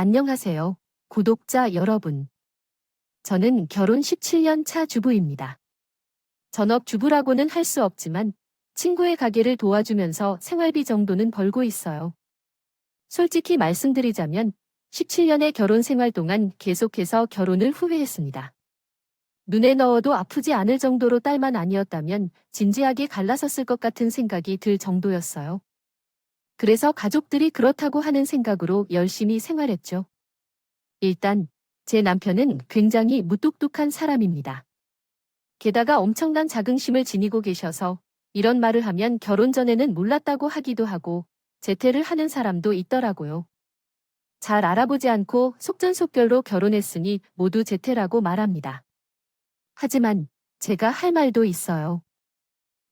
안녕하세요, 구독자 여러분. 저는 결혼 17년 차 주부입니다. 전업주부라고는 할 수 없지만 친구의 가게를 도와주면서 생활비 정도는 벌고 있어요. 솔직히 말씀드리자면 17년의 결혼 생활 동안 계속해서 결혼을 후회했습니다. 눈에 넣어도 아프지 않을 정도로 딸만 아니었다면 진지하게 갈라섰을 것 같은 생각이 들 정도였어요. 그래서 가족들이 그렇다고 하는 생각으로 열심히 생활했죠. 일단 제 남편은 굉장히 무뚝뚝한 사람입니다. 게다가 엄청난 자긍심을 지니고 계셔서 이런 말을 하면 결혼 전에는 몰랐다고 하기도 하고 재테를 하는 사람도 있더라고요. 잘 알아보지 않고 속전속결로 결혼했으니 모두 재테라고 말합니다. 하지만 제가 할 말도 있어요.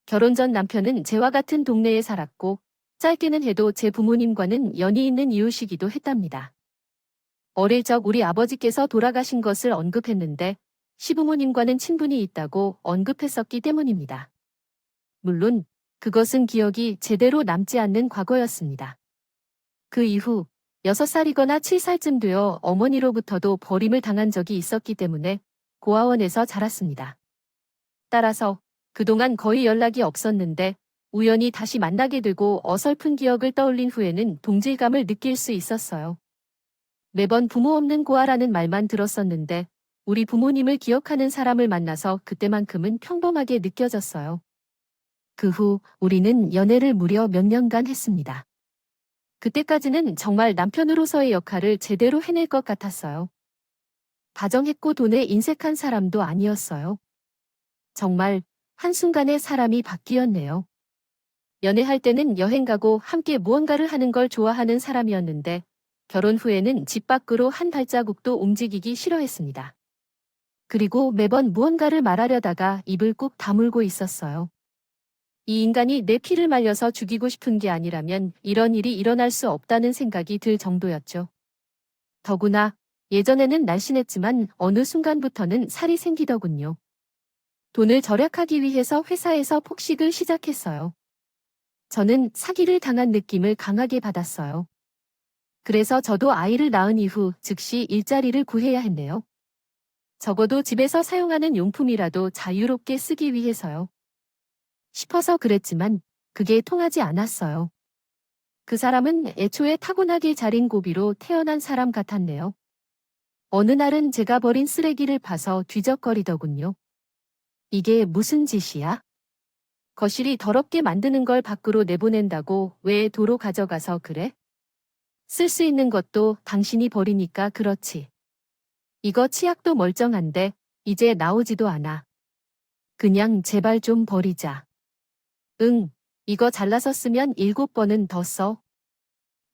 결혼 전 남편은 제와 같은 동네에 살았고 짧게는 해도 제 부모님과는 연이 있는 이웃이기도 했답니다. 어릴 적 우리 아버지께서 돌아가신 것을 언급했는데 시부모님과는 친분이 있다고 언급했었기 때문입니다. 물론 그것은 기억이 제대로 남지 않는 과거였습니다. 그 이후 6살이거나 7살쯤 되어 어머니로부터도 버림을 당한 적이 있었기 때문에 고아원에서 자랐습니다. 따라서 그동안 거의 연락이 없었는데 우연히 다시 만나게 되고 어설픈 기억을 떠올린 후에는 동질감을 느낄 수 있었어요. 매번 부모 없는 고아라는 말만 들었었는데 우리 부모님을 기억하는 사람을 만나서 그때만큼은 평범하게 느껴졌어요. 그 후 우리는 연애를 무려 몇 년간 했습니다. 그때까지는 정말 남편으로서의 역할을 제대로 해낼 것 같았어요. 다정했고 돈에 인색한 사람도 아니었어요. 정말 한순간에 사람이 바뀌었네요. 연애할 때는 여행 가고 함께 무언가를 하는 걸 좋아하는 사람이었는데 결혼 후에는 집 밖으로 한 발자국도 움직이기 싫어했습니다. 그리고 매번 무언가를 말하려다가 입을 꾹 다물고 있었어요. 이 인간이 내 피를 말려서 죽이고 싶은 게 아니라면 이런 일이 일어날 수 없다는 생각이 들 정도였죠. 더구나 예전에는 날씬했지만 어느 순간부터는 살이 생기더군요. 돈을 절약하기 위해서 회사에서 폭식을 시작했어요. 저는 사기를 당한 느낌을 강하게 받았어요. 그래서 저도 아이를 낳은 이후 즉시 일자리를 구해야 했네요. 적어도 집에서 사용하는 용품이라도 자유롭게 쓰기 위해서요. 싶어서 그랬지만 그게 통하지 않았어요. 그 사람은 애초에 타고나길 잘인 고비로 태어난 사람 같았네요. 어느 날은 제가 버린 쓰레기를 봐서 뒤적거리더군요. 이게 무슨 짓이야? 거실이 더럽게 만드는 걸 밖으로 내보낸다고 왜 도로 가져가서 그래? 쓸 수 있는 것도 당신이 버리니까 그렇지. 이거 치약도 멀쩡한데 이제 나오지도 않아. 그냥 제발 좀 버리자. 응, 이거 잘라서 쓰면 7번은 더 써.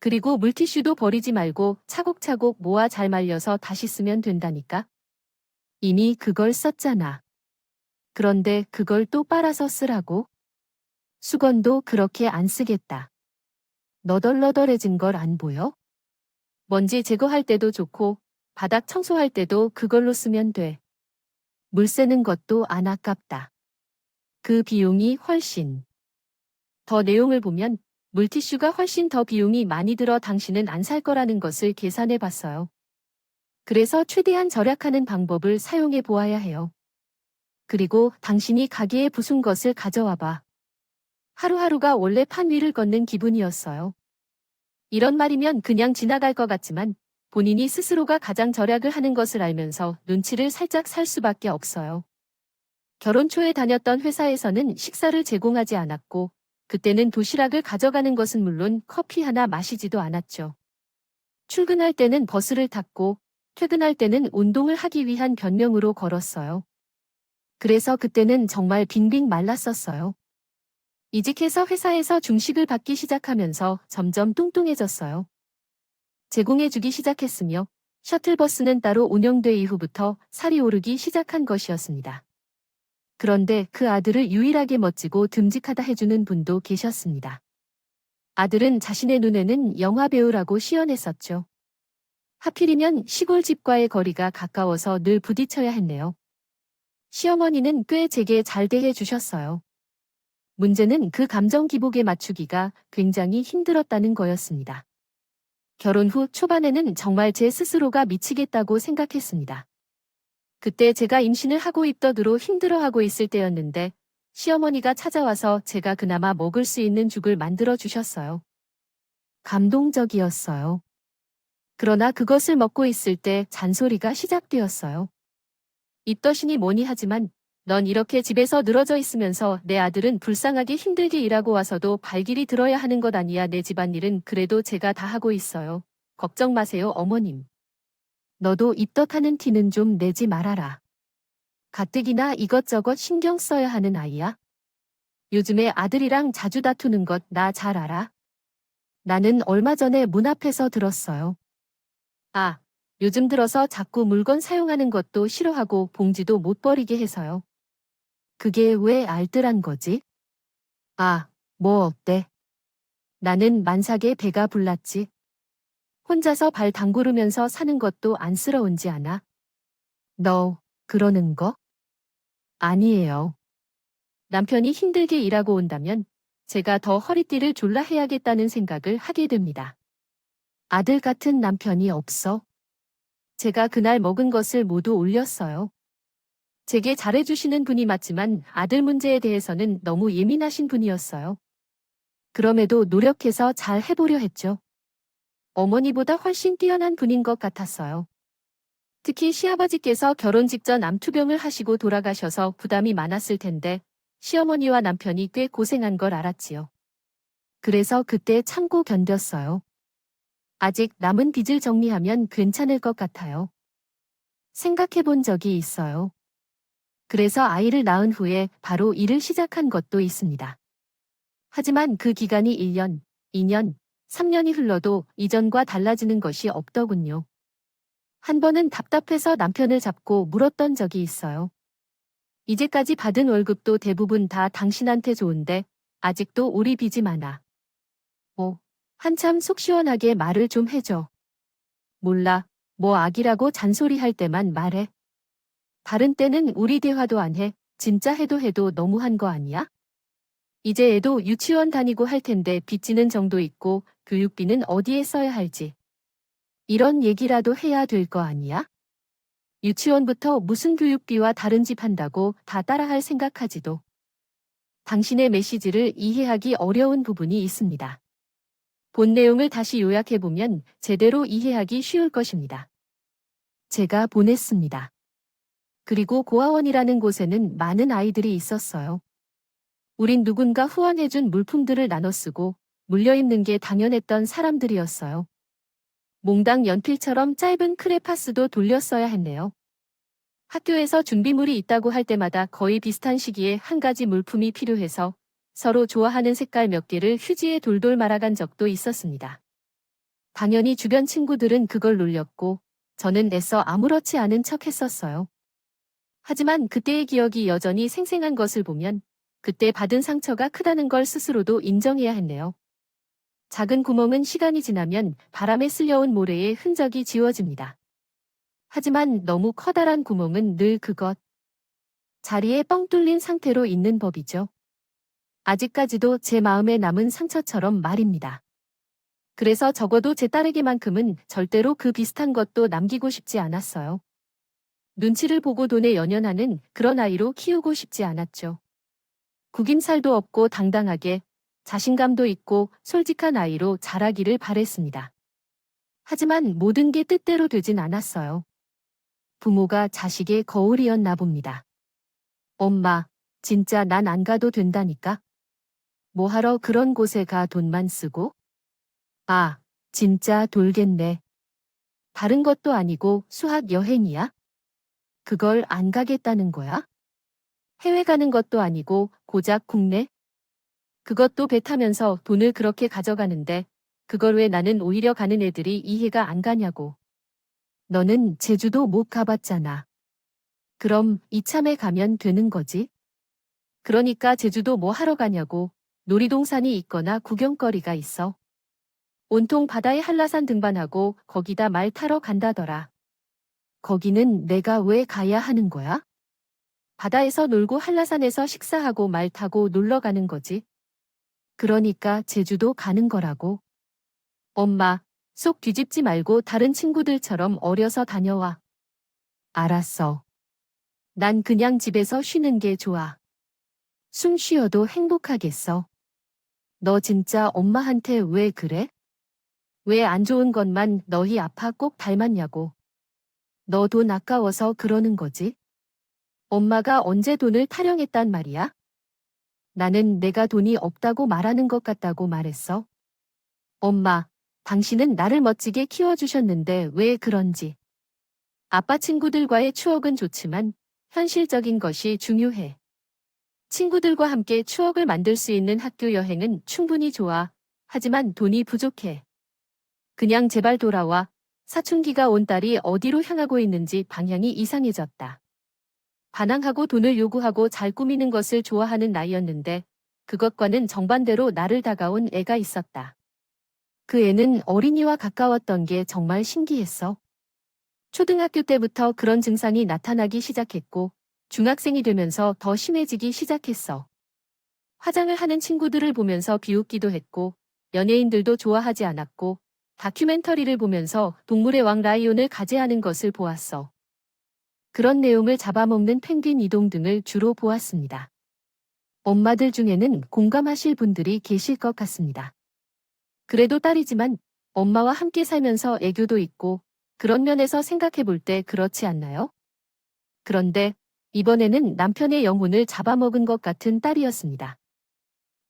그리고 물티슈도 버리지 말고 차곡차곡 모아 잘 말려서 다시 쓰면 된다니까. 이미 그걸 썼잖아. 그런데 그걸 또 빨아서 쓰라고? 수건도 그렇게 안 쓰겠다. 너덜너덜해진 걸 안 보여? 먼지 제거할 때도 좋고 바닥 청소할 때도 그걸로 쓰면 돼. 물 새는 것도 안 아깝다. 그 비용이 훨씬. 더 내용을 보면 물티슈가 훨씬 더 비용이 많이 들어 당신은 안 살 거라는 것을 계산해 봤어요. 그래서 최대한 절약하는 방법을 사용해 보아야 해요. 그리고 당신이 가게에 부순 것을 가져와 봐. 하루하루가 원래 판 위를 걷는 기분이었어요. 이런 말이면 그냥 지나갈 것 같지만 본인이 스스로가 가장 절약을 하는 것을 알면서 눈치를 살짝 살 수밖에 없어요. 결혼 초에 다녔던 회사에서는 식사를 제공하지 않았고 그때는 도시락을 가져가는 것은 물론 커피 하나 마시지도 않았죠. 출근할 때는 버스를 탔고 퇴근할 때는 운동을 하기 위한 변명으로 걸었어요. 그래서 그때는 정말 빙빙 말랐었어요. 이직해서 회사에서 중식을 받기 시작하면서 점점 뚱뚱해졌어요. 제공해주기 시작했으며 셔틀버스는 따로 운영돼 이후부터 살이 오르기 시작한 것이었습니다. 그런데 그 아들을 유일하게 멋지고 듬직하다 해주는 분도 계셨습니다. 아들은 자신의 눈에는 영화배우라고 시연했었죠. 하필이면 시골 집과의 거리가 가까워서 늘 부딪혀야 했네요. 시어머니는 꽤 제게 잘 대해주셨어요. 문제는 그 감정 기복에 맞추기가 굉장히 힘들었다는 거였습니다. 결혼 후 초반에는 정말 제 스스로가 미치겠다고 생각했습니다. 그때 제가 임신을 하고 입덧으로 힘들어하고 있을 때였는데 시어머니가 찾아와서 제가 그나마 먹을 수 있는 죽을 만들어 주셨어요. 감동적이었어요. 그러나 그것을 먹고 있을 때 잔소리가 시작되었어요. 입덧이니 뭐니 하지만 넌 이렇게 집에서 늘어져 있으면서 내 아들은 불쌍하게 힘들게 일하고 와서도 발길이 들어야 하는 것 아니야. 내 집안일은 그래도 제가 다 하고 있어요. 걱정 마세요, 어머님. 너도 입덧하는 티는 좀 내지 말아라. 가뜩이나 이것저것 신경 써야 하는 아이야. 요즘에 아들이랑 자주 다투는 것 나 잘 알아. 나는 얼마 전에 문 앞에서 들었어요. 아, 요즘 들어서 자꾸 물건 사용하는 것도 싫어하고 봉지도 못 버리게 해서요. 그게 왜 알뜰한 거지? 아, 뭐 어때? 나는 만삭에 배가 불났지. 혼자서 발 담그르면서 사는 것도 안쓰러운지 아나? 너, 그러는 거? 아니에요. 남편이 힘들게 일하고 온다면 제가 더 허리띠를 졸라 해야겠다는 생각을 하게 됩니다. 아들 같은 남편이 없어. 제가 그날 먹은 것을 모두 올렸어요. 제게 잘해주시는 분이 맞지만 아들 문제에 대해서는 너무 예민하신 분이었어요. 그럼에도 노력해서 잘 해보려 했죠. 어머니보다 훨씬 뛰어난 분인 것 같았어요. 특히 시아버지께서 결혼 직전 암투병을 하시고 돌아가셔서 부담이 많았을 텐데 시어머니와 남편이 꽤 고생한 걸 알았지요. 그래서 그때 참고 견뎠어요. 아직 남은 빚을 정리하면 괜찮을 것 같아요. 생각해 본 적이 있어요. 그래서 아이를 낳은 후에 바로 일을 시작한 것도 있습니다. 하지만 그 기간이 1년, 2년, 3년이 흘러도 이전과 달라지는 것이 없더군요. 한 번은 답답해서 남편을 잡고 물었던 적이 있어요. 이제까지 받은 월급도 대부분 다 당신한테 좋은데 아직도 우리 빚이 많아. 한참 속 시원하게 말을 좀 해줘. 몰라, 뭐 악이라고 잔소리할 때만 말해. 다른 때는 우리 대화도 안 해. 진짜 해도 너무한 거 아니야? 이제 애도 유치원 다니고 할 텐데 빚지는 정도 있고 교육비는 어디에 써야 할지. 이런 얘기라도 해야 될 거 아니야? 유치원부터 무슨 교육비와 다른 집 한다고 다 따라할 생각하지도. 당신의 메시지를 이해하기 어려운 부분이 있습니다. 본 내용을 다시 요약해보면 제대로 이해하기 쉬울 것입니다. 제가 보냈습니다. 그리고 고아원이라는 곳에는 많은 아이들이 있었어요. 우린 누군가 후원해준 물품들을 나눠 쓰고 물려입는 게 당연했던 사람들이었어요. 몽당 연필처럼 짧은 크레파스도 돌렸어야 했네요. 학교에서 준비물이 있다고 할 때마다 거의 비슷한 시기에 한 가지 물품이 필요해서 서로 좋아하는 색깔 몇 개를 휴지에 돌돌 말아간 적도 있었습니다. 당연히 주변 친구들은 그걸 놀렸고 저는 애써 아무렇지 않은 척 했었어요. 하지만 그때의 기억이 여전히 생생한 것을 보면 그때 받은 상처가 크다는 걸 스스로도 인정해야 했네요. 작은 구멍은 시간이 지나면 바람에 쓸려온 모래의 흔적이 지워집니다. 하지만 너무 커다란 구멍은 늘 그것. 자리에 뻥 뚫린 상태로 있는 법이죠. 아직까지도 제 마음에 남은 상처처럼 말입니다. 그래서 적어도 제 딸에게만큼은 절대로 그 비슷한 것도 남기고 싶지 않았어요. 눈치를 보고 돈에 연연하는 그런 아이로 키우고 싶지 않았죠. 구김살도 없고 당당하게 자신감도 있고 솔직한 아이로 자라기를 바랬습니다. 하지만 모든 게 뜻대로 되진 않았어요. 부모가 자식의 거울이었나 봅니다. 엄마, 진짜 난 안 가도 된다니까? 뭐하러 그런 곳에 가 돈만 쓰고? 아, 진짜 돌겠네. 다른 것도 아니고 수학 여행이야? 그걸 안 가겠다는 거야? 해외 가는 것도 아니고 고작 국내? 그것도 배 타면서 돈을 그렇게 가져가는데 그걸 왜 나는 오히려 가는 애들이 이해가 안 가냐고. 너는 제주도 못 가봤잖아. 그럼 이참에 가면 되는 거지? 그러니까 제주도 뭐 하러 가냐고. 놀이동산이 있거나 구경거리가 있어. 온통 바다에 한라산 등반하고 거기다 말 타러 간다더라. 거기는 내가 왜 가야 하는 거야? 바다에서 놀고 한라산에서 식사하고 말 타고 놀러 가는 거지. 그러니까 제주도 가는 거라고. 엄마, 속 뒤집지 말고 다른 친구들처럼 어려서 다녀와. 알았어. 난 그냥 집에서 쉬는 게 좋아. 숨 쉬어도 행복하겠어. 너 진짜 엄마한테 왜 그래? 왜 안 좋은 것만 너희 아빠 꼭 닮았냐고. 너 돈 아까워서 그러는 거지? 엄마가 언제 돈을 타령했단 말이야? 나는 내가 돈이 없다고 말하는 것 같다고 말했어. 엄마, 당신은 나를 멋지게 키워주셨는데 왜 그런지. 아빠 친구들과의 추억은 좋지만 현실적인 것이 중요해. 친구들과 함께 추억을 만들 수 있는 학교 여행은 충분히 좋아. 하지만 돈이 부족해. 그냥 제발 돌아와. 사춘기가 온 딸이 어디로 향하고 있는지 방향이 이상해졌다. 반항하고 돈을 요구하고 잘 꾸미는 것을 좋아하는 나이였는데 그것과는 정반대로 나를 다가온 애가 있었다. 그 애는 어린이와 가까웠던 게 정말 신기했어. 초등학교 때부터 그런 증상이 나타나기 시작했고 중학생이 되면서 더 심해지기 시작했어. 화장을 하는 친구들을 보면서 비웃기도 했고 연예인들도 좋아하지 않았고 다큐멘터리를 보면서 동물의 왕 라이온을 가제하는 것을 보았어. 그런 내용을 잡아먹는 펭귄 이동 등을 주로 보았습니다. 엄마들 중에는 공감하실 분들이 계실 것 같습니다. 그래도 딸이지만 엄마와 함께 살면서 애교도 있고 그런 면에서 생각해 볼 때 그렇지 않나요? 그런데 이번에는 남편의 영혼을 잡아먹은 것 같은 딸이었습니다.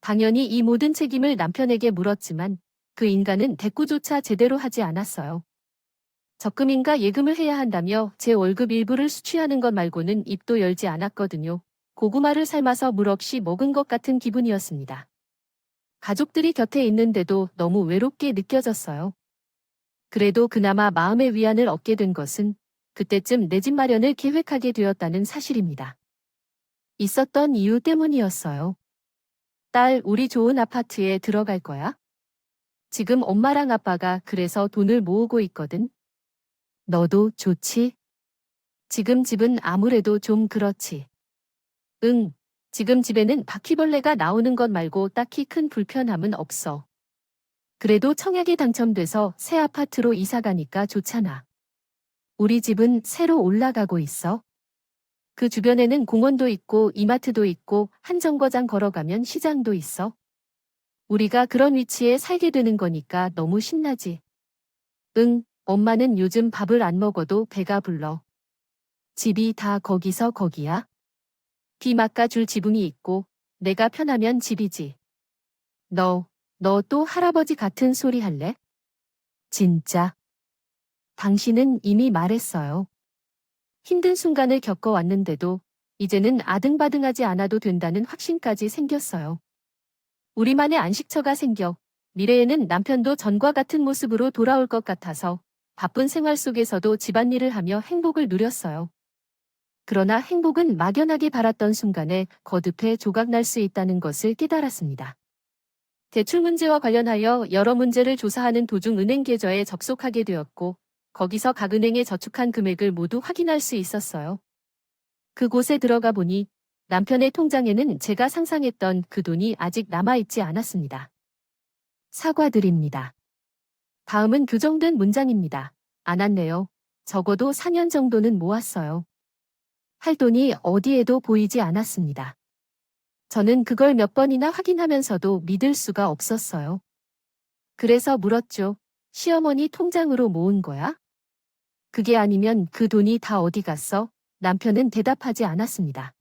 당연히 이 모든 책임을 남편에게 물었지만 그 인간은 대꾸조차 제대로 하지 않았어요. 적금인가 예금을 해야 한다며 제 월급 일부를 수취하는 것 말고는 입도 열지 않았거든요. 고구마를 삶아서 물 없이 먹은 것 같은 기분이었습니다. 가족들이 곁에 있는데도 너무 외롭게 느껴졌어요. 그래도 그나마 마음의 위안을 얻게 된 것은 그때쯤 내 집 마련을 계획하게 되었다는 사실입니다. 있었던 이유 때문이었어요. 딸, 우리 좋은 아파트에 들어갈 거야? 지금 엄마랑 아빠가 그래서 돈을 모으고 있거든. 너도 좋지? 지금 집은 아무래도 좀 그렇지. 응, 지금 집에는 바퀴벌레가 나오는 것 말고 딱히 큰 불편함은 없어. 그래도 청약이 당첨돼서 새 아파트로 이사 가니까 좋잖아. 우리 집은 새로 올라가고 있어. 그 주변에는 공원도 있고 이마트도 있고 한 정거장 걸어가면 시장도 있어. 우리가 그런 위치에 살게 되는 거니까 너무 신나지. 응, 엄마는 요즘 밥을 안 먹어도 배가 불러. 집이 다 거기서 거기야? 비 막아줄 지붕이 있고 내가 편하면 집이지. 너 또 할아버지 같은 소리 할래? 진짜. 당신은 이미 말했어요. 힘든 순간을 겪어왔는데도 이제는 아등바등하지 않아도 된다는 확신까지 생겼어요. 우리만의 안식처가 생겨 미래에는 남편도 전과 같은 모습으로 돌아올 것 같아서 바쁜 생활 속에서도 집안일을 하며 행복을 누렸어요. 그러나 행복은 막연하게 바랐던 순간에 거듭해 조각날 수 있다는 것을 깨달았습니다. 대출 문제와 관련하여 여러 문제를 조사하는 도중 은행 계좌에 접속하게 되었고 거기서 각 은행에 저축한 금액을 모두 확인할 수 있었어요. 그곳에 들어가 보니 남편의 통장에는 제가 상상했던 그 돈이 아직 남아있지 않았습니다. 사과드립니다. 다음은 교정된 문장입니다. 안 왔네요. 적어도 4년 정도는 모았어요. 할 돈이 어디에도 보이지 않았습니다. 저는 그걸 몇 번이나 확인하면서도 믿을 수가 없었어요. 그래서 물었죠. 시어머니 통장으로 모은 거야? 그게 아니면 그 돈이 다 어디 갔어? 남편은 대답하지 않았습니다.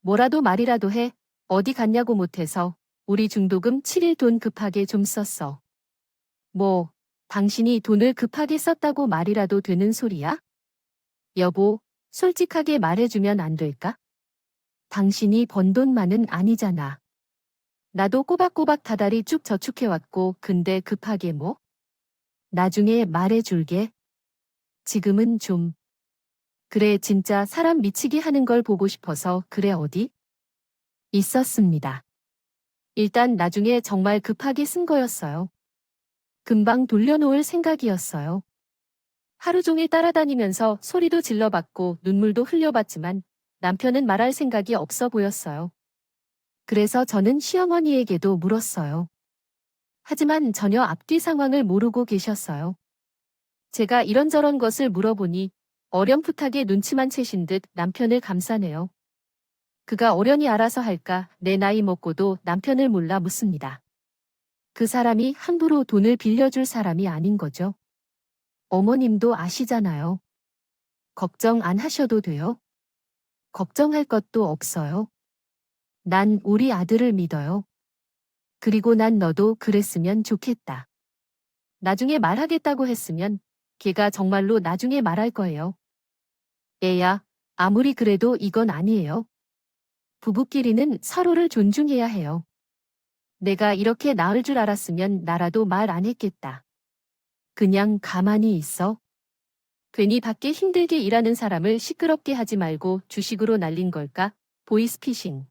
뭐라도 말이라도 해. 어디 갔냐고 못해서 우리 중도금 7일 돈 급하게 좀 썼어. 뭐, 당신이 돈을 급하게 썼다고 말이라도 되는 소리야? 여보, 솔직하게 말해주면 안 될까? 당신이 번 돈만은 아니잖아. 나도 꼬박꼬박 다달이 쭉 저축해왔고 근데 급하게 뭐? 나중에 말해줄게. 지금은 좀. 그래 진짜 사람 미치게 하는 걸 보고 싶어서 그래 어디? 있었습니다. 일단 나중에 정말 급하게 쓴 거였어요. 금방 돌려놓을 생각이었어요. 하루 종일 따라다니면서 소리도 질러봤고 눈물도 흘려봤지만 남편은 말할 생각이 없어 보였어요. 그래서 저는 시어머니에게도 물었어요. 하지만 전혀 앞뒤 상황을 모르고 계셨어요. 제가 이런저런 것을 물어보니 어렴풋하게 눈치만 채신 듯 남편을 감싸네요. 그가 어련히 알아서 할까 내 나이 먹고도 남편을 몰라 묻습니다. 그 사람이 함부로 돈을 빌려줄 사람이 아닌 거죠. 어머님도 아시잖아요. 걱정 안 하셔도 돼요. 걱정할 것도 없어요. 난 우리 아들을 믿어요. 그리고 난 너도 그랬으면 좋겠다. 나중에 말하겠다고 했으면 걔가 정말로 나중에 말할 거예요. 애야, 아무리 그래도 이건 아니에요. 부부끼리는 서로를 존중해야 해요. 내가 이렇게 나을 줄 알았으면 나라도 말 안 했겠다. 그냥 가만히 있어. 괜히 밖에 힘들게 일하는 사람을 시끄럽게 하지 말고 주식으로 날린 걸까? 보이스피싱.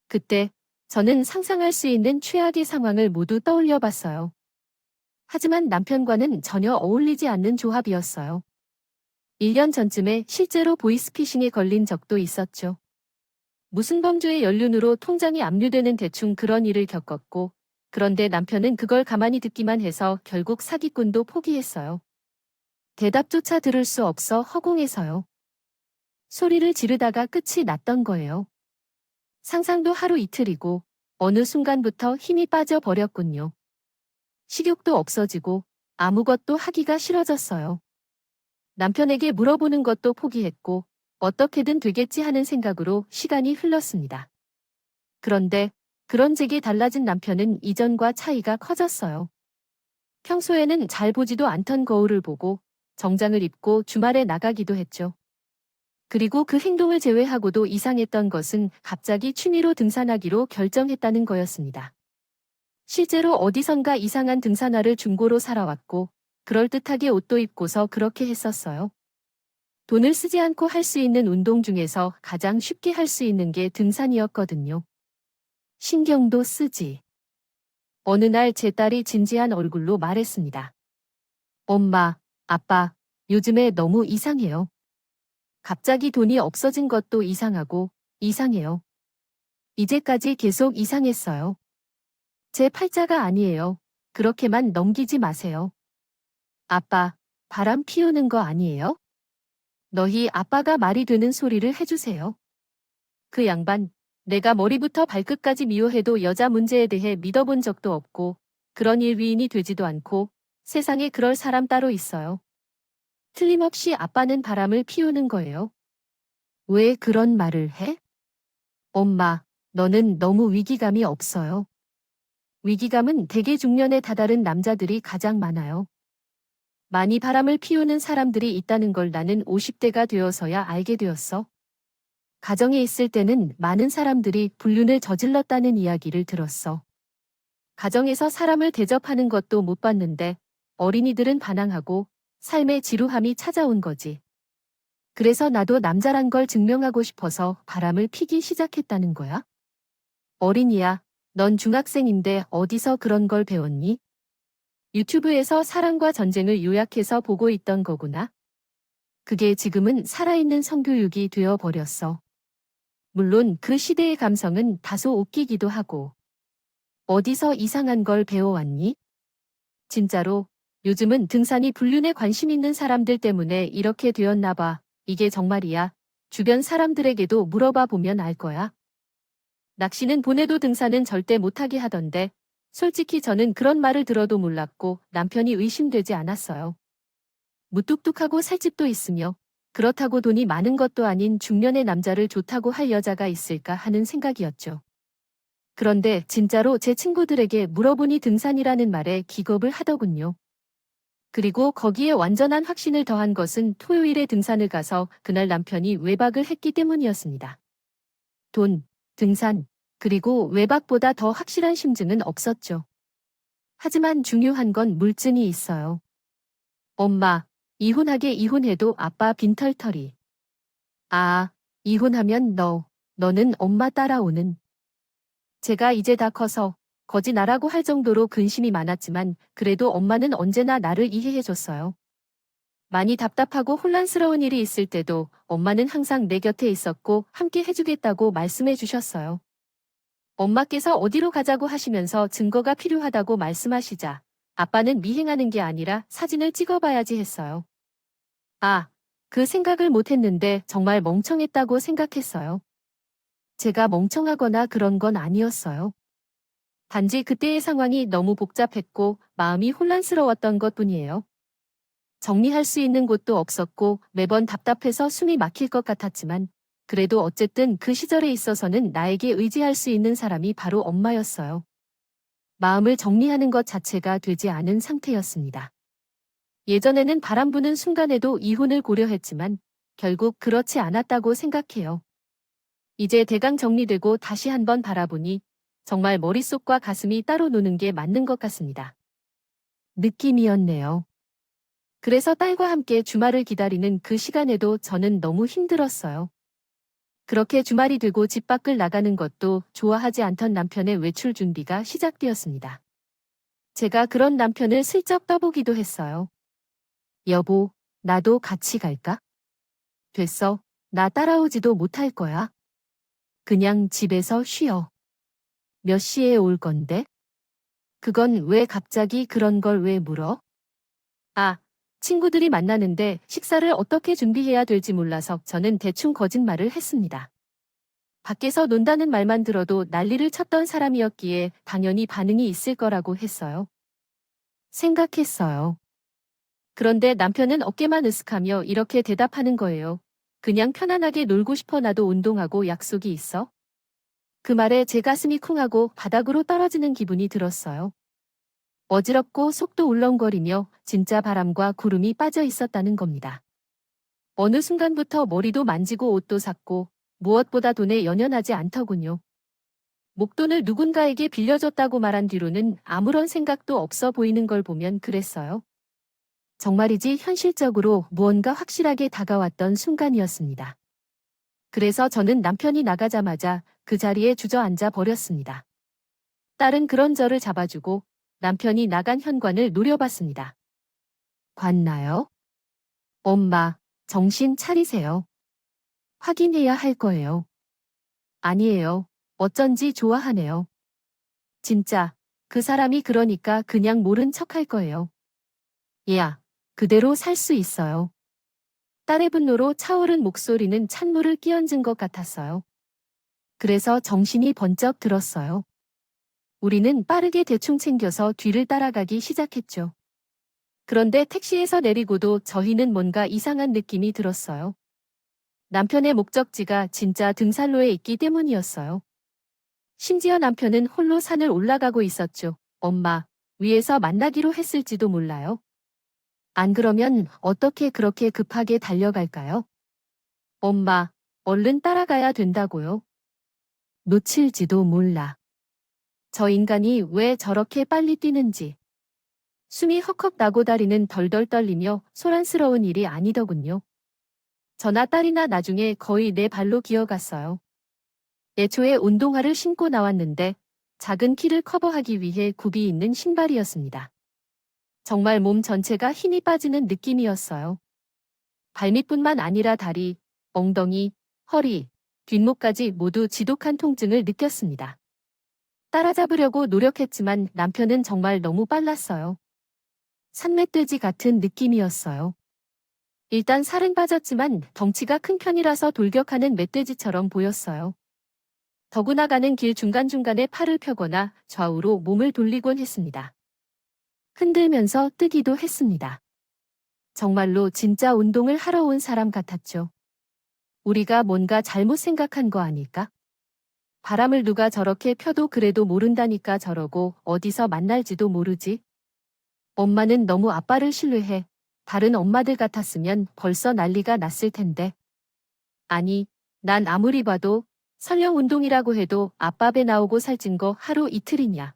그때 저는 상상할 수 있는 최악의 상황을 모두 떠올려 봤어요. 하지만 남편과는 전혀 어울리지 않는 조합이었어요. 1년 전쯤에 실제로 보이스피싱에 걸린 적도 있었죠. 무슨 범죄의 연륜으로 통장이 압류되는 대충 그런 일을 겪었고, 그런데 남편은 그걸 가만히 듣기만 해서 결국 사기꾼도 포기했어요. 대답조차 들을 수 없어 허공에서요. 소리를 지르다가 끝이 났던 거예요. 상상도 하루 이틀이고 어느 순간부터 힘이 빠져버렸군요. 식욕도 없어지고 아무것도 하기가 싫어졌어요. 남편에게 물어보는 것도 포기했고 어떻게든 되겠지 하는 생각으로 시간이 흘렀습니다. 그런데 그런 제게 달라진 남편은 이전과 차이가 커졌어요. 평소에는 잘 보지도 않던 거울을 보고 정장을 입고 주말에 나가기도 했죠. 그리고 그 행동을 제외하고도 이상했던 것은 갑자기 취미로 등산하기로 결정했다는 거였습니다. 실제로 어디선가 이상한 등산화를 중고로 사러왔고 그럴듯하게 옷도 입고서 그렇게 했었어요. 돈을 쓰지 않고 할 수 있는 운동 중에서 가장 쉽게 할 수 있는 게 등산이었거든요. 신경도 쓰지. 어느 날 제 딸이 진지한 얼굴로 말했습니다. 엄마, 아빠, 요즘에 너무 이상해요. 갑자기 돈이 없어진 것도 이상하고 이상해요. 이제까지 계속 이상했어요. 제 팔자가 아니에요. 그렇게만 넘기지 마세요. 아빠, 바람 피우는 거 아니에요? 너희 아빠가 말이 되는 소리를 해주세요. 그 양반, 내가 머리부터 발끝까지 미워해도 여자 문제에 대해 믿어본 적도 없고 그런 일 위인이 되지도 않고 세상에 그럴 사람 따로 있어요. 틀림없이 아빠는 바람을 피우는 거예요. 왜 그런 말을 해? 엄마, 너는 너무 위기감이 없어요. 위기감은 대개 중년에 다다른 남자들이 가장 많아요. 많이 바람을 피우는 사람들이 있다는 걸 나는 50대가 되어서야 알게 되었어. 가정에 있을 때는 많은 사람들이 불륜을 저질렀다는 이야기를 들었어. 가정에서 사람을 대접하는 것도 못 봤는데 어린이들은 반항하고 삶의 지루함이 찾아온 거지. 그래서 나도 남자란 걸 증명하고 싶어서 바람을 피기 시작했다는 거야. 어린이야, 넌 중학생인데 어디서 그런 걸 배웠니? 유튜브에서 사랑과 전쟁을 요약해서 보고 있던 거구나. 그게 지금은 살아있는 성교육이 되어버렸어. 물론 그 시대의 감성은 다소 웃기기도 하고. 어디서 이상한 걸 배워왔니? 진짜로, 요즘은 등산이 불륜에 관심 있는 사람들 때문에 이렇게 되었나 봐. 이게 정말이야. 주변 사람들에게도 물어봐 보면 알 거야. 낚시는 보내도 등산은 절대 못하게 하던데, 솔직히 저는 그런 말을 들어도 몰랐고 남편이 의심되지 않았어요. 무뚝뚝하고 살집도 있으며, 그렇다고 돈이 많은 것도 아닌 중년의 남자를 좋다고 할 여자가 있을까 하는 생각이었죠. 그런데 진짜로 제 친구들에게 물어보니 등산이라는 말에 기겁을 하더군요. 그리고 거기에 완전한 확신을 더한 것은 토요일에 등산을 가서 그날 남편이 외박을 했기 때문이었습니다. 돈, 등산, 그리고 외박보다 더 확실한 심증은 없었죠. 하지만 중요한 건 물증이 있어요. 엄마, 이혼하게 이혼해도 아빠 빈털터리. 아, 이혼하면 너는 엄마 따라오는. 제가 이제 다 커서 거지 나라고 할 정도로 근심이 많았지만 그래도 엄마는 언제나 나를 이해해줬어요. 많이 답답하고 혼란스러운 일이 있을 때도 엄마는 항상 내 곁에 있었고 함께 해주겠다고 말씀해 주셨어요. 엄마께서 어디로 가자고 하시면서 증거가 필요하다고 말씀하시자 아빠는 미행하는 게 아니라 사진을 찍어봐야지 했어요. 아, 그 생각을 못했는데 정말 멍청했다고 생각했어요. 제가 멍청하거나 그런 건 아니었어요. 단지 그때의 상황이 너무 복잡했고 마음이 혼란스러웠던 것뿐이에요. 정리할 수 있는 곳도 없었고 매번 답답해서 숨이 막힐 것 같았지만 그래도 어쨌든 그 시절에 있어서는 나에게 의지할 수 있는 사람이 바로 엄마였어요. 마음을 정리하는 것 자체가 되지 않은 상태였습니다. 예전에는 바람 부는 순간에도 이혼을 고려했지만 결국 그렇지 않았다고 생각해요. 이제 대강 정리되고 다시 한번 바라보니 정말 머릿속과 가슴이 따로 노는 게 맞는 것 같습니다. 느낌이었네요. 그래서 딸과 함께 주말을 기다리는 그 시간에도 저는 너무 힘들었어요. 그렇게 주말이 되고 집 밖을 나가는 것도 좋아하지 않던 남편의 외출 준비가 시작되었습니다. 제가 그런 남편을 슬쩍 떠보기도 했어요. 여보, 나도 같이 갈까? 됐어. 나 따라오지도 못할 거야. 그냥 집에서 쉬어. 몇 시에 올 건데? 그건 왜 갑자기 그런 걸 왜 물어? 아, 친구들이 만나는데 식사를 어떻게 준비해야 될지 몰라서 저는 대충 거짓말을 했습니다. 밖에서 논다는 말만 들어도 난리를 쳤던 사람이었기에 당연히 반응이 있을 거라고 했어요. 생각했어요. 그런데 남편은 어깨만 으쓱하며 이렇게 대답하는 거예요. 그냥 편안하게 놀고 싶어 나도 운동하고 약속이 있어. 그 말에 제 가슴이 쿵하고 바닥으로 떨어지는 기분이 들었어요. 어지럽고 속도 울렁거리며 진짜 바람과 구름이 빠져 있었다는 겁니다. 어느 순간부터 머리도 만지고 옷도 샀고 무엇보다 돈에 연연하지 않더군요. 목돈을 누군가에게 빌려줬다고 말한 뒤로는 아무런 생각도 없어 보이는 걸 보면 그랬어요. 정말이지 현실적으로 무언가 확실하게 다가왔던 순간이었습니다. 그래서 저는 남편이 나가자마자 그 자리에 주저앉아 버렸습니다. 딸은 그런 저를 잡아주고 남편이 나간 현관을 노려봤습니다. 봤나요? 엄마, 정신 차리세요. 확인해야 할 거예요. 아니에요. 어쩐지 좋아하네요. 진짜, 그 사람이 그러니까 그냥 모른 척 할 거예요. 야, 그대로 살 수 있어요. 딸의 분노로 차오른 목소리는 찬물을 끼얹은 것 같았어요. 그래서 정신이 번쩍 들었어요. 우리는 빠르게 대충 챙겨서 뒤를 따라가기 시작했죠. 그런데 택시에서 내리고도 저희는 뭔가 이상한 느낌이 들었어요. 남편의 목적지가 진짜 등산로에 있기 때문이었어요. 심지어 남편은 홀로 산을 올라가고 있었죠. 엄마, 위에서 만나기로 했을지도 몰라요. 안 그러면 어떻게 그렇게 급하게 달려갈까요? 엄마, 얼른 따라가야 된다고요. 놓칠지도 몰라. 저 인간이 왜 저렇게 빨리 뛰는지. 숨이 헉헉 나고 다리는 덜덜 떨리며 소란스러운 일이 아니더군요. 저나 딸이나 나중에 거의 내 발로 기어갔어요. 애초에 운동화를 신고 나왔는데 작은 키를 커버하기 위해 굽이 있는 신발이었습니다. 정말 몸 전체가 힘이 빠지는 느낌이었어요. 발밑뿐만 아니라 다리, 엉덩이, 허리, 뒷목까지 모두 지독한 통증을 느꼈습니다. 따라잡으려고 노력했지만 남편은 정말 너무 빨랐어요. 산멧돼지 같은 느낌이었어요. 일단 살은 빠졌지만 덩치가 큰 편이라서 돌격하는 멧돼지처럼 보였어요. 더구나 가는 길 중간중간에 팔을 펴거나 좌우로 몸을 돌리곤 했습니다. 흔들면서 뜨기도 했습니다. 정말로 진짜 운동을 하러 온 사람 같았죠. 우리가 뭔가 잘못 생각한 거 아닐까? 바람을 누가 저렇게 펴도 그래도 모른다니까 저러고 어디서 만날지도 모르지. 엄마는 너무 아빠를 신뢰해. 다른 엄마들 같았으면 벌써 난리가 났을 텐데. 아니, 난 아무리 봐도 설령 운동이라고 해도 아빠 배 나오고 살찐 거 하루 이틀이냐.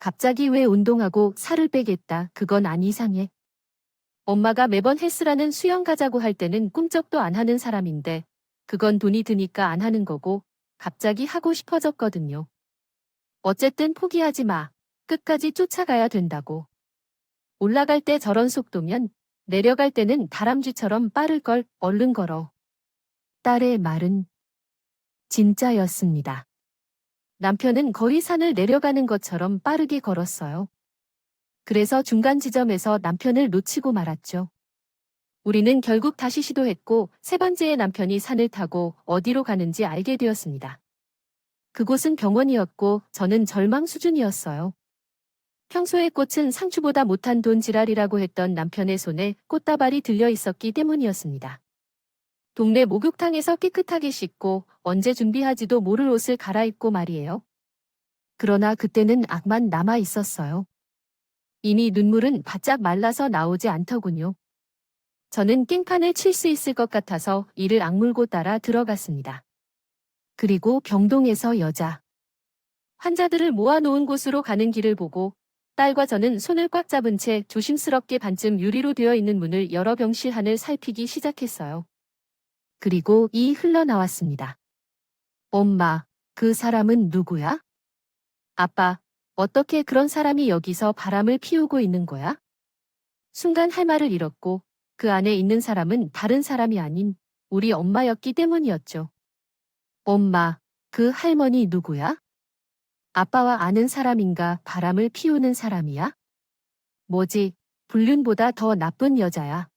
갑자기 왜 운동하고 살을 빼겠다. 그건 안 이상해. 엄마가 매번 헬스라는 수영 가자고 할 때는 꿈쩍도 안 하는 사람인데 그건 돈이 드니까 안 하는 거고 갑자기 하고 싶어졌거든요. 어쨌든 포기하지 마. 끝까지 쫓아가야 된다고. 올라갈 때 저런 속도면 내려갈 때는 다람쥐처럼 빠를 걸 얼른 걸어. 딸의 말은 진짜였습니다. 남편은 거의 산을 내려가는 것처럼 빠르게 걸었어요. 그래서 중간 지점에서 남편을 놓치고 말았죠. 우리는 결국 다시 시도했고 세 번째의 남편이 산을 타고 어디로 가는지 알게 되었습니다. 그곳은 병원이었고 저는 절망 수준이었어요. 평소에 꽃은 상추보다 못한 돈 지랄이라고 했던 남편의 손에 꽃다발이 들려 있었기 때문이었습니다. 동네 목욕탕에서 깨끗하게 씻고 언제 준비하지도 모를 옷을 갈아입고 말이에요. 그러나 그때는 악만 남아 있었어요. 이미 눈물은 바짝 말라서 나오지 않더군요. 저는 깽판을 칠 수 있을 것 같아서 이를 악물고 따라 들어갔습니다. 그리고 병동에서 여자 환자들을 모아놓은 곳으로 가는 길을 보고 딸과 저는 손을 꽉 잡은 채 조심스럽게 반쯤 유리로 되어 있는 문을 열어 병실 안을 살피기 시작했어요. 그리고 이 흘러나왔습니다. 엄마, 그 사람은 누구야? 아빠, 어떻게 그런 사람이 여기서 바람을 피우고 있는 거야? 순간 할 말을 잃었고 그 안에 있는 사람은 다른 사람이 아닌 우리 엄마였기 때문이었죠. 엄마, 그 할머니 누구야? 아빠와 아는 사람인가 바람을 피우는 사람이야? 뭐지, 불륜보다 더 나쁜 여자야.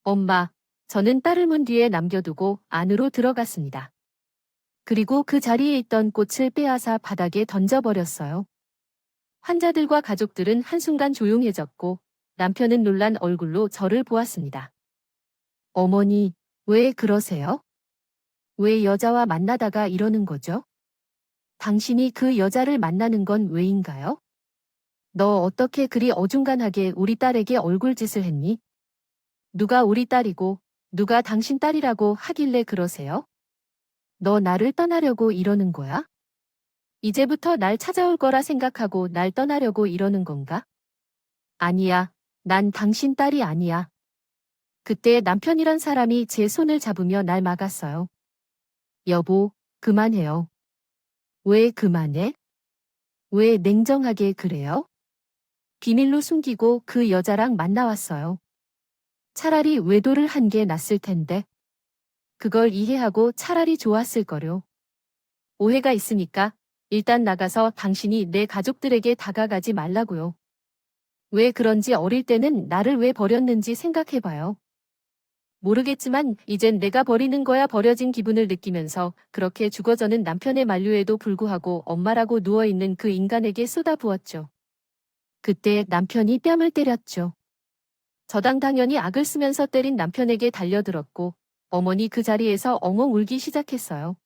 엄마, 저는 딸을 문 뒤에 남겨두고 안으로 들어갔습니다. 그리고 그 자리에 있던 꽃을 빼앗아 바닥에 던져버렸어요. 환자들과 가족들은 한순간 조용해졌고 남편은 놀란 얼굴로 저를 보았습니다. 어머니, 왜 그러세요? 왜 여자와 만나다가 이러는 거죠? 당신이 그 여자를 만나는 건 왜인가요? 너 어떻게 그리 어중간하게 우리 딸에게 얼굴짓을 했니? 누가 우리 딸이고 누가 당신 딸이라고 하길래 그러세요? 너 나를 떠나려고 이러는 거야? 이제부터 날 찾아올 거라 생각하고 날 떠나려고 이러는 건가? 아니야, 난 당신 딸이 아니야. 그때 남편이란 사람이 제 손을 잡으며 날 막았어요. 여보, 그만해요. 왜 그만해? 왜 냉정하게 그래요? 비밀로 숨기고 그 여자랑 만나왔어요. 차라리 외도를 한 게 낫을 텐데. 그걸 이해하고 차라리 좋았을 거요. 오해가 있으니까 일단 나가서 당신이 내 가족들에게 다가가지 말라고요. 왜 그런지 어릴 때는 나를 왜 버렸는지 생각해봐요. 모르겠지만 이젠 내가 버리는 거야 버려진 기분을 느끼면서 그렇게 죽어져는 남편의 만류에도 불구하고 엄마라고 누워있는 그 인간에게 쏟아부었죠. 그때 남편이 뺨을 때렸죠. 저당 당연히 악을 쓰면서 때린 남편에게 달려들었고 어머니 그 자리에서 엉엉 울기 시작했어요.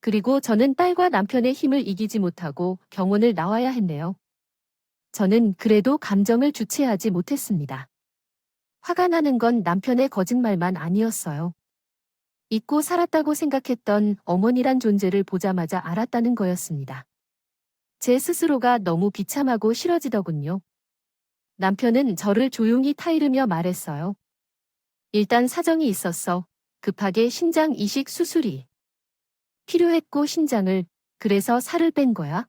그리고 저는 딸과 남편의 힘을 이기지 못하고 병원을 나와야 했네요. 저는 그래도 감정을 주체하지 못했습니다. 화가 나는 건 남편의 거짓말만 아니었어요. 잊고 살았다고 생각했던 어머니란 존재를 보자마자 알았다는 거였습니다. 제 스스로가 너무 비참하고 싫어지더군요. 남편은 저를 조용히 타이르며 말했어요. 일단 사정이 있었어. 급하게 신장 이식 수술이 필요했고 신장을 그래서 살을 뺀 거야.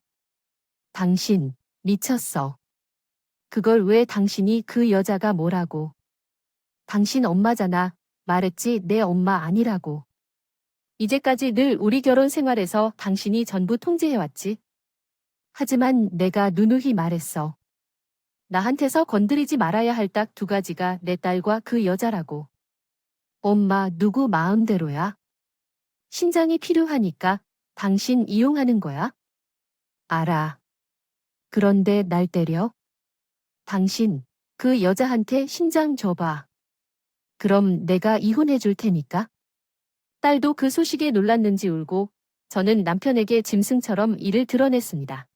당신 미쳤어. 그걸 왜 당신이 그 여자가 뭐라고. 당신 엄마잖아. 말했지 내 엄마 아니라고. 이제까지 늘 우리 결혼 생활에서 당신이 전부 통제해왔지. 하지만 내가 누누이 말했어. 나한테서 건드리지 말아야 할 딱 두 가지가 내 딸과 그 여자라고. 엄마 누구 마음대로야? 신장이 필요하니까 당신 이용하는 거야? 알아. 그런데 날 때려? 당신 그 여자한테 신장 줘봐. 그럼 내가 이혼해 줄 테니까. 딸도 그 소식에 놀랐는지 울고 저는 남편에게 짐승처럼 이를 드러냈습니다.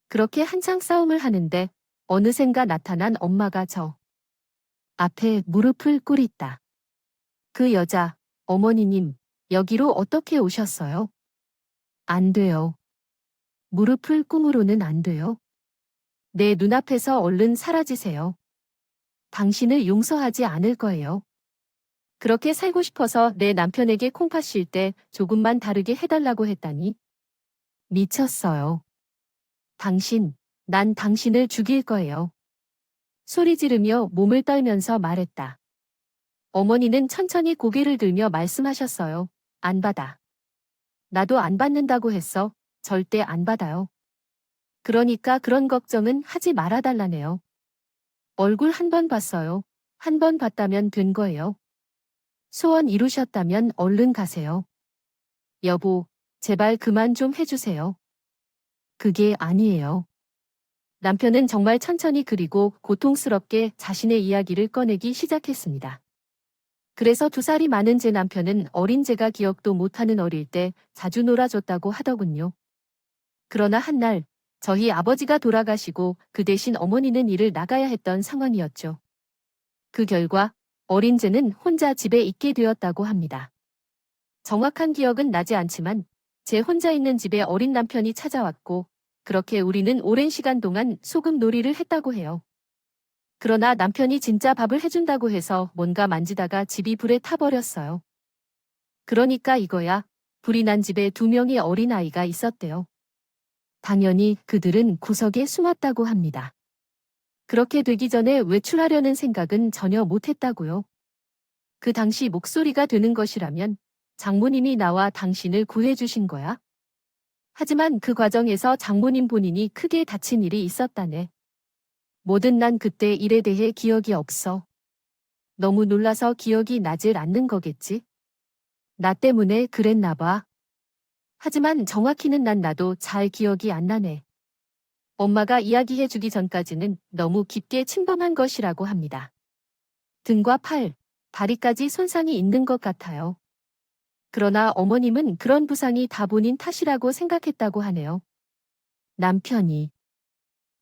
그렇게 한창 싸움을 하는데 어느샌가 나타난 엄마가 저 앞에 무릎을 꿇있다. 그 여자, 어머니님, 여기로 어떻게 오셨어요? 안 돼요. 무릎을 꿇으로는 안 돼요. 내 눈앞에서 얼른 사라지세요. 당신을 용서하지 않을 거예요. 그렇게 살고 싶어서 내 남편에게 콩팥 쉴 때 조금만 다르게 해달라고 했다니. 미쳤어요. 난 당신을 죽일 거예요. 소리 지르며 몸을 떨면서 말했다. 어머니는 천천히 고개를 들며 말씀하셨어요. 안 받아. 나도 안 받는다고 했어. 절대 안 받아요. 그러니까 그런 걱정은 하지 말아달라네요. 얼굴 한 번 봤어요. 한 번 봤다면 된 거예요. 소원 이루셨다면 얼른 가세요. 여보, 제발 그만 좀 해주세요. 그게 아니에요. 남편은 정말 천천히 그리고 고통스럽게 자신의 이야기를 꺼내기 시작했습니다. 그래서 2살이 많은 제 남편은 어린 제가 기억도 못하는 어릴 때 자주 놀아줬다고 하더군요. 그러나 한날 저희 아버지가 돌아가시고 그 대신 어머니는 일을 나가야 했던 상황이었죠. 그 결과 어린 제는 혼자 집에 있게 되었다고 합니다. 정확한 기억은 나지 않지만 제 혼자 있는 집에 어린 남편이 찾아왔고 그렇게 우리는 오랜 시간 동안 소금 놀이를 했다고 해요. 그러나 남편이 진짜 밥을 해준다고 해서 뭔가 만지다가 집이 불에 타버렸어요. 그러니까 이거야. 불이 난 집에 2명의 어린아이가 있었대요. 당연히 그들은 구석에 숨었다고 합니다. 그렇게 되기 전에 외출하려는 생각은 전혀 못했다고요. 그 당시 목소리가 되는 것이라면 장모님이 나와 당신을 구해주신 거야? 하지만 그 과정에서 장모님 본인이 크게 다친 일이 있었다네. 뭐든 난 그때 일에 대해 기억이 없어. 너무 놀라서 기억이 나질 않는 거겠지? 나 때문에 그랬나 봐. 하지만 정확히는 나도 잘 기억이 안 나네. 엄마가 이야기해주기 전까지는 너무 깊게 침범한 것이라고 합니다. 등과 팔, 다리까지 손상이 있는 것 같아요. 그러나 어머님은 그런 부상이 다 본인 탓이라고 생각했다고 하네요. 남편이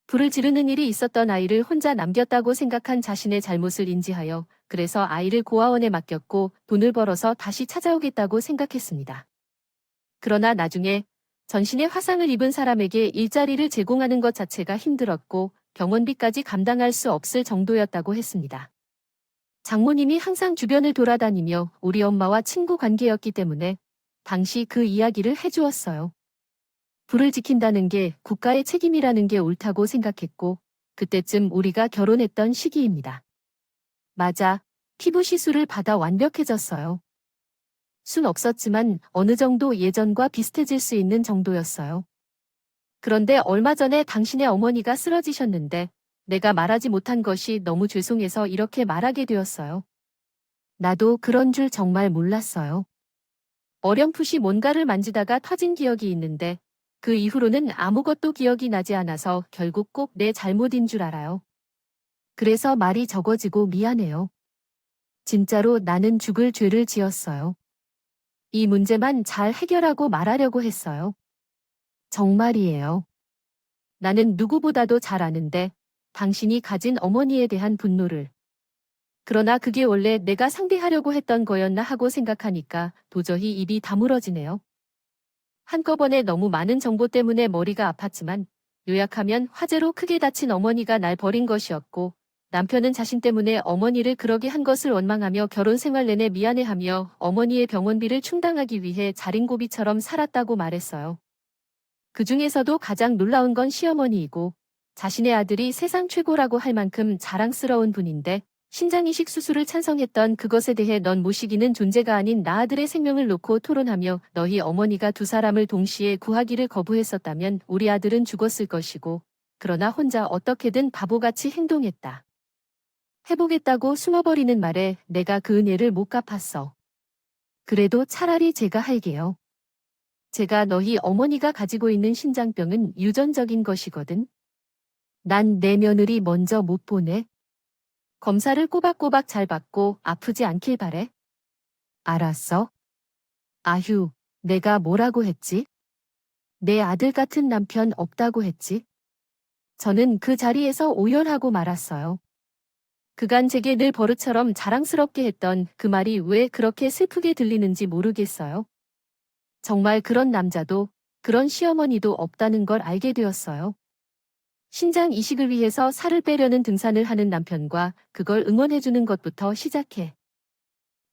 불을 지르는 일이 있었던 아이를 혼자 남겼다고 생각한 자신의 잘못을 인지하여 그래서 아이를 고아원에 맡겼고 돈을 벌어서 다시 찾아오겠다고 생각했습니다. 그러나 나중에 전신에 화상을 입은 사람에게 일자리를 제공하는 것 자체가 힘들었고 병원비까지 감당할 수 없을 정도였다고 했습니다. 장모님이 항상 주변을 돌아다니며 우리 엄마와 친구 관계였기 때문에 당시 그 이야기를 해주었어요. 불을 지킨다는 게 국가의 책임이라는 게 옳다고 생각했고 그때쯤 우리가 결혼했던 시기입니다. 맞아, 피부 시술을 받아 완벽해졌어요. 순 없었지만 어느 정도 예전과 비슷해질 수 있는 정도였어요. 그런데 얼마 전에 당신의 어머니가 쓰러지셨는데 내가 말하지 못한 것이 너무 죄송해서 이렇게 말하게 되었어요. 나도 그런 줄 정말 몰랐어요. 어렴풋이 뭔가를 만지다가 터진 기억이 있는데 그 이후로는 아무것도 기억이 나지 않아서 결국 꼭 내 잘못인 줄 알아요. 그래서 말이 적어지고 미안해요. 진짜로 나는 죽을 죄를 지었어요. 이 문제만 잘 해결하고 말하려고 했어요. 정말이에요. 나는 누구보다도 잘 아는데 당신이 가진 어머니에 대한 분노를. 그러나 그게 원래 내가 상대하려고 했던 거였나 하고 생각하니까 도저히 입이 다물어지네요. 한꺼번에 너무 많은 정보 때문에 머리가 아팠지만 요약하면 화재로 크게 다친 어머니가 날 버린 것이었고 남편은 자신 때문에 어머니를 그러게 한 것을 원망하며 결혼 생활 내내 미안해하며 어머니의 병원비를 충당하기 위해 자린고비처럼 살았다고 말했어요. 그 중에서도 가장 놀라운 건 시어머니이고 자신의 아들이 세상 최고라고 할 만큼 자랑스러운 분인데 신장 이식 수술을 찬성했던 그것에 대해 넌 모시기는 존재가 아닌 나 아들의 생명을 놓고 토론하며 너희 어머니가 2사람을 동시에 구하기를 거부했었다면 우리 아들은 죽었을 것이고 그러나 혼자 어떻게든 바보같이 행동했다. 해보겠다고 숨어버리는 말에 내가 그 은혜를 못 갚았어. 그래도 차라리 제가 할게요. 제가 너희 어머니가 가지고 있는 신장병은 유전적인 것이거든. 난 내 며느리 먼저 못 보내. 검사를 꼬박꼬박 잘 받고 아프지 않길 바래. 알았어. 아휴, 내가 뭐라고 했지? 내 아들 같은 남편 없다고 했지? 저는 그 자리에서 오열하고 말았어요. 그간 제게 늘 버릇처럼 자랑스럽게 했던 그 말이 왜 그렇게 슬프게 들리는지 모르겠어요. 정말 그런 남자도 그런 시어머니도 없다는 걸 알게 되었어요. 신장 이식을 위해서 살을 빼려는 등산을 하는 남편과 그걸 응원해주는 것부터 시작해.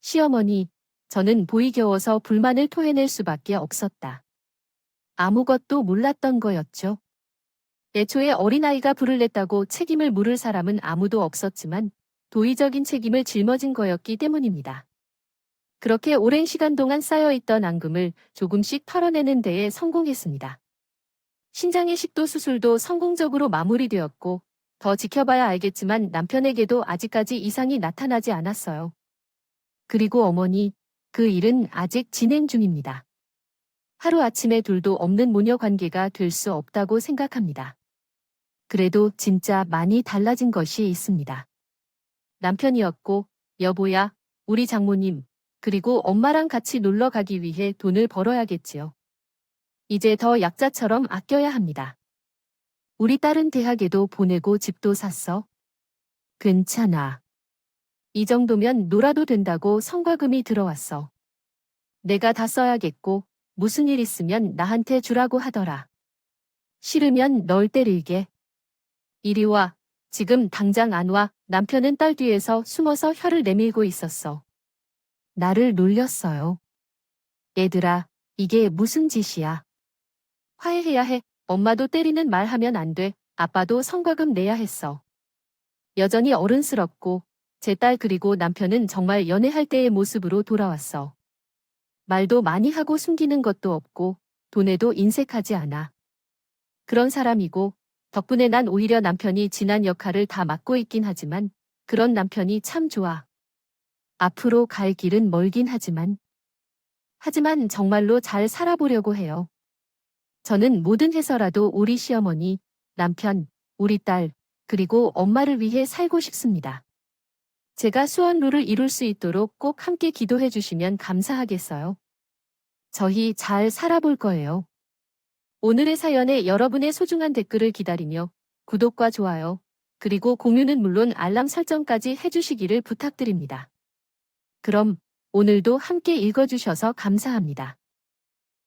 시어머니, 저는 보이 겨워서 불만을 토해낼 수밖에 없었다. 아무것도 몰랐던 거였죠. 애초에 어린아이가 불을 냈다고 책임을 물을 사람은 아무도 없었지만 도의적인 책임을 짊어진 거였기 때문입니다. 그렇게 오랜 시간 동안 쌓여있던 앙금을 조금씩 털어내는 데에 성공했습니다. 신장의 식도 수술도 성공적으로 마무리되었고, 더 지켜봐야 알겠지만 남편에게도 아직까지 이상이 나타나지 않았어요. 그리고 어머니, 그 일은 아직 진행 중입니다. 하루아침에 둘도 없는 모녀 관계가 될 수 없다고 생각합니다. 그래도 진짜 많이 달라진 것이 있습니다. 남편이었고, 여보야, 우리 장모님, 그리고 엄마랑 같이 놀러 가기 위해 돈을 벌어야겠지요. 이제 더 약자처럼 아껴야 합니다. 우리 딸은 대학에도 보내고 집도 샀어. 괜찮아. 이 정도면 놀아도 된다고 성과금이 들어왔어. 내가 다 써야겠고, 무슨 일 있으면 나한테 주라고 하더라. 싫으면 널 때릴게. 이리 와. 지금 당장 안 와. 남편은 딸 뒤에서 숨어서 혀를 내밀고 있었어. 나를 놀렸어요. 얘들아, 이게 무슨 짓이야. 화해해야 해. 엄마도 때리는 말 하면 안 돼. 아빠도 성과금 내야 했어. 여전히 어른스럽고, 제 딸 그리고 남편은 정말 연애할 때의 모습으로 돌아왔어. 말도 많이 하고 숨기는 것도 없고, 돈에도 인색하지 않아. 그런 사람이고, 덕분에 난 오히려 남편이 지난 역할을 다 맡고 있긴 하지만, 그런 남편이 참 좋아. 앞으로 갈 길은 멀긴 하지만 정말로 잘 살아보려고 해요. 저는 뭐든 해서라도 우리 시어머니, 남편, 우리 딸, 그리고 엄마를 위해 살고 싶습니다. 제가 수원루를 이룰 수 있도록 꼭 함께 기도해 주시면 감사하겠어요. 저희 잘 살아볼 거예요. 오늘의 사연에 여러분의 소중한 댓글을 기다리며 구독과 좋아요, 그리고 공유는 물론 알람 설정까지 해주시기를 부탁드립니다. 그럼 오늘도 함께 읽어주셔서 감사합니다.